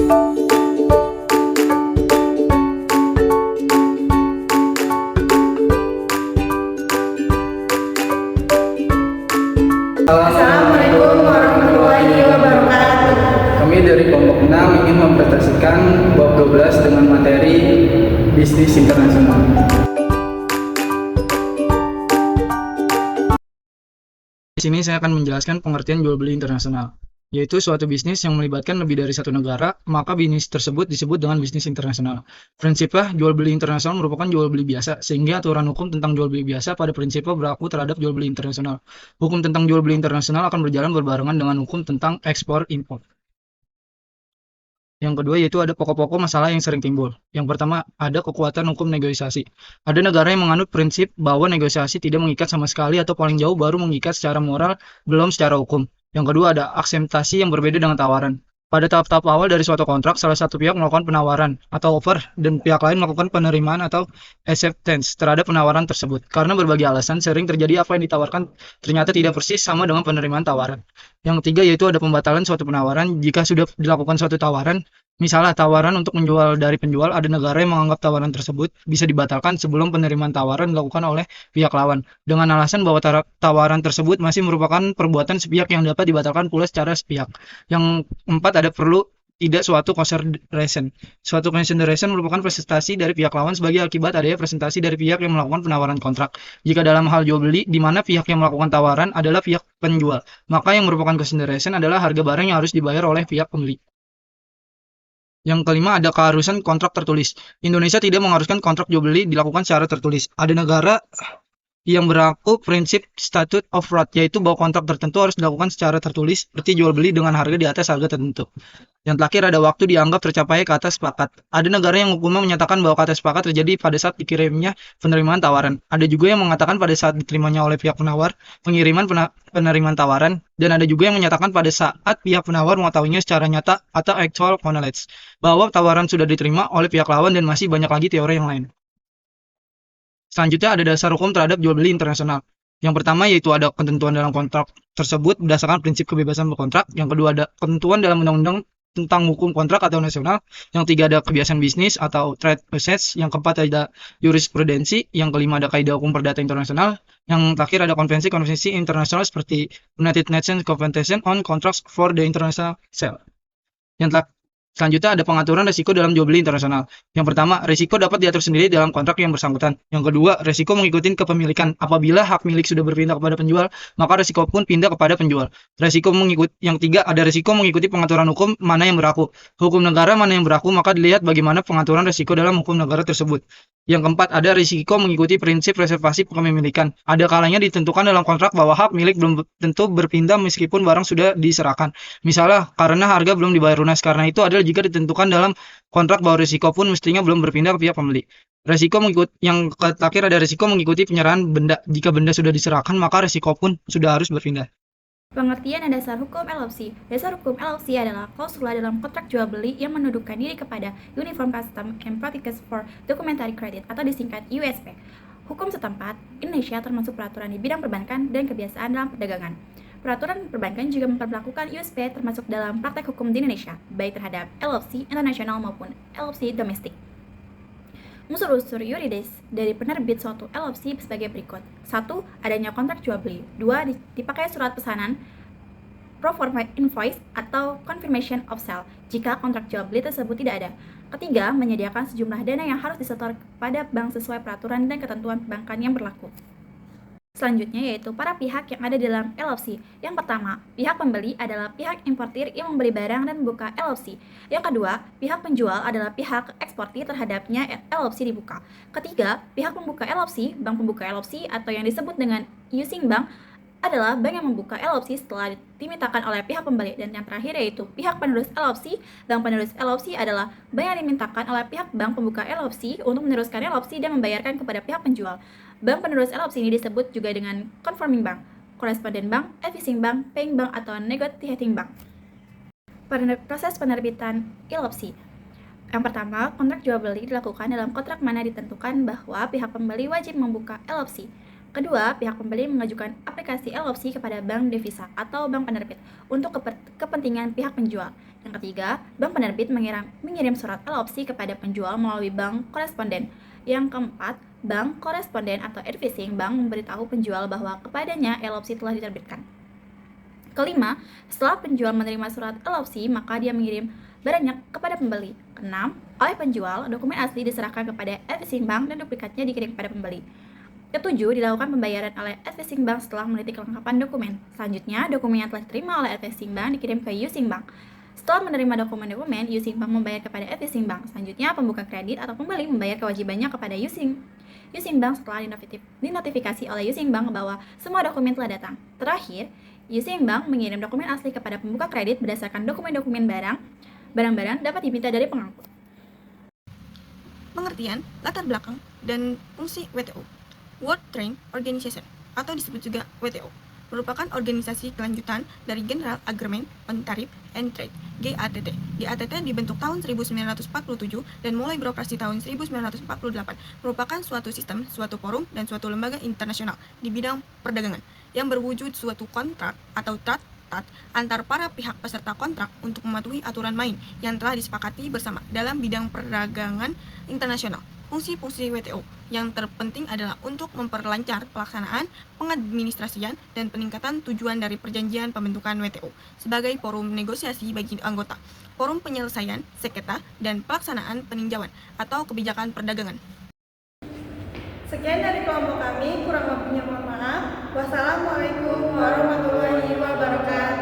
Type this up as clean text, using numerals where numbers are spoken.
Assalamualaikum warahmatullahi wabarakatuh. Kami dari kelompok 6 ingin mempresentasikan bab 12 dengan materi bisnis internasional. Di sini saya akan menjelaskan pengertian jual beli internasional, yaitu suatu bisnis yang melibatkan lebih dari satu negara, maka bisnis tersebut disebut dengan bisnis internasional. Prinsipnya, jual beli internasional merupakan jual beli biasa, sehingga aturan hukum tentang jual beli biasa pada prinsipnya berlaku terhadap jual beli internasional. Hukum tentang jual beli internasional akan berjalan berbarengan dengan hukum tentang ekspor impor. Yang kedua yaitu ada pokok-pokok masalah yang sering timbul. Yang pertama, ada kekuatan hukum negosiasi. Ada negara yang menganut prinsip bahwa negosiasi tidak mengikat sama sekali atau paling jauh baru mengikat secara moral, belum secara hukum. Yang kedua ada akseptasi yang berbeda dengan tawaran. Pada tahap-tahap awal dari suatu kontrak, salah satu pihak melakukan penawaran atau offer dan pihak lain melakukan penerimaan atau acceptance terhadap penawaran tersebut. Karena berbagai alasan, sering terjadi apa yang ditawarkan ternyata tidak persis sama dengan penerimaan tawaran. Yang ketiga yaitu ada pembatalan suatu penawaran jika sudah dilakukan suatu tawaran. Misalnya tawaran untuk menjual dari penjual, ada negara yang menganggap tawaran tersebut bisa dibatalkan sebelum penerimaan tawaran dilakukan oleh pihak lawan, dengan alasan bahwa tawaran tersebut masih merupakan perbuatan sepihak yang dapat dibatalkan pula secara sepihak. Yang keempat ada perlu tidak suatu consideration. Suatu consideration merupakan presentasi dari pihak lawan sebagai akibat adanya presentasi dari pihak yang melakukan penawaran kontrak. Jika dalam hal jual beli, di mana pihak yang melakukan tawaran adalah pihak penjual, maka yang merupakan consideration adalah harga barang yang harus dibayar oleh pihak pembeli. Yang kelima ada keharusan kontrak tertulis. Indonesia tidak mengharuskan kontrak jual beli dilakukan secara tertulis. Ada negara yang berlaku prinsip statute of right, yaitu bahwa kontrak tertentu harus dilakukan secara tertulis seperti jual beli dengan harga di atas harga tertentu. Yang terakhir ada waktu dianggap tercapai kata sepakat. Ada negara yang hukumnya menyatakan bahwa kata sepakat terjadi pada saat dikirimnya penerimaan tawaran. Ada juga yang mengatakan pada saat diterimanya oleh pihak penawar pengiriman penerimaan tawaran, dan ada juga yang menyatakan pada saat pihak penawar mengetahuinya secara nyata atau actual knowledge bahwa tawaran sudah diterima oleh pihak lawan, dan masih banyak lagi teori yang lain. Selanjutnya ada dasar hukum terhadap jual beli internasional. Yang pertama yaitu ada ketentuan dalam kontrak tersebut berdasarkan prinsip kebebasan berkontrak. Yang kedua ada ketentuan dalam undang-undang tentang hukum kontrak atau nasional. Yang tiga ada kebiasaan bisnis atau trade assets. Yang keempat ada jurisprudensi. Yang kelima ada kaidah hukum perdata internasional. Yang terakhir ada konvensi-konvensi internasional seperti United Nations Convention on Contracts for the International Sale. Selanjutnya ada pengaturan risiko dalam jual beli internasional. Yang pertama, risiko dapat diatur sendiri dalam kontrak yang bersangkutan. Yang kedua, risiko mengikuti kepemilikan. Apabila hak milik sudah berpindah kepada penjual, maka risiko pun pindah kepada penjual. Yang tiga, ada risiko mengikuti pengaturan hukum mana yang berlaku. Hukum negara mana yang berlaku, maka dilihat bagaimana pengaturan risiko dalam hukum negara tersebut. Yang keempat, ada risiko mengikuti prinsip reservasi kepemilikan. Ada kalanya ditentukan dalam kontrak bahwa hak milik belum tentu berpindah meskipun barang sudah diserahkan. Misalnya, karena harga belum dibayar lunas. Karena itu adalah jika ditentukan dalam kontrak bahwa risiko pun mestinya belum berpindah ke pihak pembeli. Yang terakhir ada risiko mengikuti penyerahan benda. Jika benda sudah diserahkan, maka risiko pun sudah harus berpindah. Pengertian dan dasar hukum LOC. Dasar hukum LOC adalah klausula dalam kontrak jual beli yang menundukkan diri kepada Uniform Custom and Practices for Documentary Credit atau disingkat USP. Hukum setempat, Indonesia termasuk peraturan di bidang perbankan dan kebiasaan dalam perdagangan. Peraturan perbankan juga memperlakukan USP termasuk dalam praktek hukum di Indonesia, baik terhadap LOC internasional maupun LOC domestik. Unsur-unsur yuridis dari penerbit suatu LOC sebagai berikut. 1. Adanya kontrak jual beli. 2. Dipakai surat pesanan, pro forma invoice atau confirmation of sale jika kontrak jual beli tersebut tidak ada. Ketiga, menyediakan sejumlah dana yang harus disetor kepada bank sesuai peraturan dan ketentuan perbankan yang berlaku. Selanjutnya yaitu para pihak yang ada dalam LOC. Yang pertama, pihak pembeli adalah pihak importir yang membeli barang dan membuka LOC. Yang kedua, pihak penjual adalah pihak eksportir terhadapnya LOC dibuka. Ketiga, pihak pembuka LOC, bank pembuka LOC atau yang disebut dengan using bank adalah bank yang membuka LOC setelah dimintakan oleh pihak pembeli. Dan yang terakhir yaitu pihak penerus LOC. Bank penerus LOC adalah bank yang dimintakan oleh pihak bank pembuka LOC untuk meneruskan LOC dan membayarkan kepada pihak penjual. Bank penerus LOC ini disebut juga dengan conforming bank, correspondent bank, advising bank, paying bank, atau negotiating bank. Proses penerbitan LOC. Yang pertama, kontrak jual beli dilakukan dalam kontrak mana ditentukan bahwa pihak pembeli wajib membuka LOC. Kedua, pihak pembeli mengajukan aplikasi LOC kepada bank devisa atau bank penerbit untuk kepentingan pihak penjual. Yang ketiga, bank penerbit mengirim surat elopsi kepada penjual melalui bank koresponden. Yang keempat, bank koresponden atau advising bank memberitahu penjual bahwa kepadanya elopsi telah diterbitkan. Kelima, setelah penjual menerima surat elopsi, maka dia mengirim barangnya kepada pembeli. Keenam, oleh penjual, dokumen asli diserahkan kepada advising bank dan duplikatnya dikirim kepada pembeli. Ketujuh, dilakukan pembayaran oleh advising bank setelah meneliti kelengkapan dokumen. Selanjutnya, dokumen yang telah diterima oleh advising bank dikirim ke using bank. Setelah menerima dokumen-dokumen, using bank membayar kepada advising bank. Selanjutnya, pembuka kredit atau pembeli membayar kewajibannya kepada using bank setelah dinotifikasi oleh using bank bahwa semua dokumen telah datang. Terakhir, using bank mengirim dokumen asli kepada pembuka kredit berdasarkan dokumen-dokumen barang-barang dapat diminta dari pengangkut. Pengertian, latar belakang, dan fungsi WTO. World Trade Organization atau disebut juga WTO merupakan organisasi kelanjutan dari General Agreement on Tariff and Trade (GATT). GATT dibentuk tahun 1947 dan mulai beroperasi tahun 1948. Merupakan suatu sistem, suatu forum, dan suatu lembaga internasional di bidang perdagangan yang berwujud suatu kontrak atau traktat antar para pihak peserta kontrak untuk mematuhi aturan main yang telah disepakati bersama dalam bidang perdagangan internasional. Fungsi-fungsi WTO yang terpenting adalah untuk memperlancar pelaksanaan, pengadministrasian, dan peningkatan tujuan dari perjanjian pembentukan WTO sebagai forum negosiasi bagi anggota, forum penyelesaian sengketa, dan pelaksanaan peninjauan atau kebijakan perdagangan. Sekian dari kelompok kami, kurang lebihnya mohon maaf. Wassalamualaikum warahmatullahi wabarakatuh.